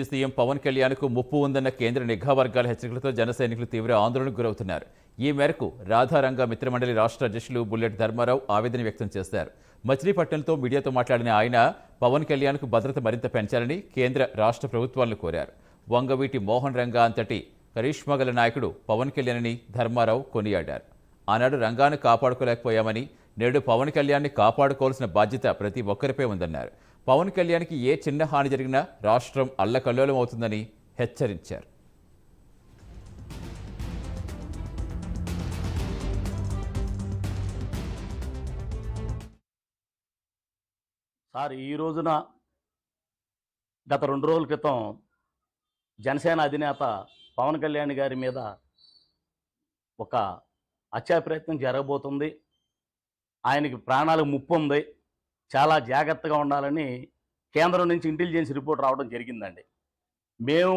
CM Pawan కళ్యాణ్కు ముప్పు ఉందన్న కేంద్ర నిఘా వర్గాల హెచ్చరికలతో జన సైనికులు తీవ్ర ఆందోళనకు గురవుతున్నారు. ఈ మేరకు రాధారంగ మిత్రమండలి రాష్ట్ర అధ్యక్షులు బుల్లెట్ ధర్మారావు ఆవేదన వ్యక్తం చేశారు. మచిలీపట్నంతో మీడియాతో మాట్లాడిన ఆయన పవన్ కళ్యాణ్కు భద్రత మరింత పెంచాలని కేంద్ర రాష్ట్ర ప్రభుత్వాలను కోరారు. వంగవీటి మోహన్ రంగా అంతటి కరిష్మా గల నాయకుడు పవన్ కళ్యాణ్ని ధర్మారావు కొనియాడారు. ఆనాడు రంగాను కాపాడుకోలేకపోయామని నేడు పవన్ కళ్యాణ్ని కాపాడుకోవాల్సిన బాధ్యత ప్రతి ఒక్కరిపై ఉందన్నారు. పవన్ కళ్యాణ్కి ఏ చిన్న హాని జరిగినా రాష్ట్రం అల్లకల్లోలం అవుతుందని హెచ్చరించారు. సార్ ఈ రోజున గత 2 రోజుల క్రితం జనసేన అధినేత పవన్ కళ్యాణ్ గారి మీద ఒక హత్యా ప్రయత్నం జరగబోతుంది. ఆయనకి ప్రాణాలకు ముప్పు ఉంది, చాలా జాగ్రత్తగా ఉండాలని కేంద్రం నుంచి ఇంటెలిజెన్స్ రిపోర్ట్ రావడం జరిగిందండి. మేము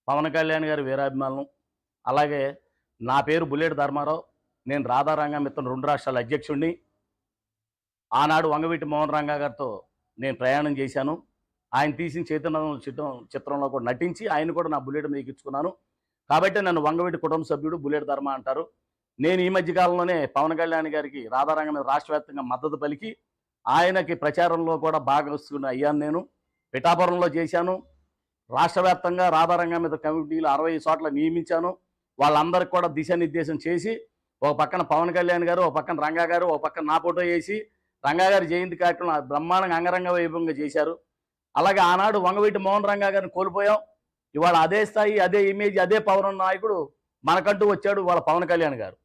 పవన్ కళ్యాణ్ గారి వీరాభిమానులు. అలాగే నా పేరు బుల్లెట్ ధర్మారావు, నేను రాధారంగ మిత్రం 2 రాష్ట్రాల అధ్యక్షుడిని. ఆనాడు వంగవీటి మోహన్ రంగా గారితో నేను ప్రయాణం చేశాను. ఆయన తీసిన చైతన్య చిత్రంలో కూడా నటించి ఆయన కూడా నా బుల్లెట్ మీద ఎక్కించుకున్నాను. కాబట్టి నన్ను వంగవీటి కుటుంబ సభ్యుడు బుల్లెట్ ధర్మ అంటారు. నేను ఈ మధ్యకాలంలోనే పవన్ కళ్యాణ్ గారికి రాధారంగ మీద రాష్ట్ర వ్యాప్తంగా మద్దతు పలికి ఆయనకి ప్రచారంలో కూడా భాగస్వామి అయ్యాను. నేను పిఠాపురంలో చేశాను. రాష్ట్ర వ్యాప్తంగా రాధారంగ మీద కమిటీలు 60 చోట్ల నియమించాను. వాళ్ళందరికీ కూడా దిశానిర్దేశం చేసి ఒక పక్కన పవన్ కళ్యాణ్ గారు, ఒక పక్కన రంగా గారు, ఒక పక్కన నా ఫోటో వేసి రంగా గారి జయంతి కార్యక్రమం బ్రహ్మాండంగా అంగరంగ వైభవంగా చేశారు. అలాగే ఆనాడు వంగవీటి మోహన్ రంగా గారిని కోల్పోయాం. ఇవాళ అదే స్థాయి, అదే ఇమేజ్, అదే పవన్ నాయకుడు మనకంటూ వచ్చాడు వాళ్ళ పవన్ కళ్యాణ్ గారు.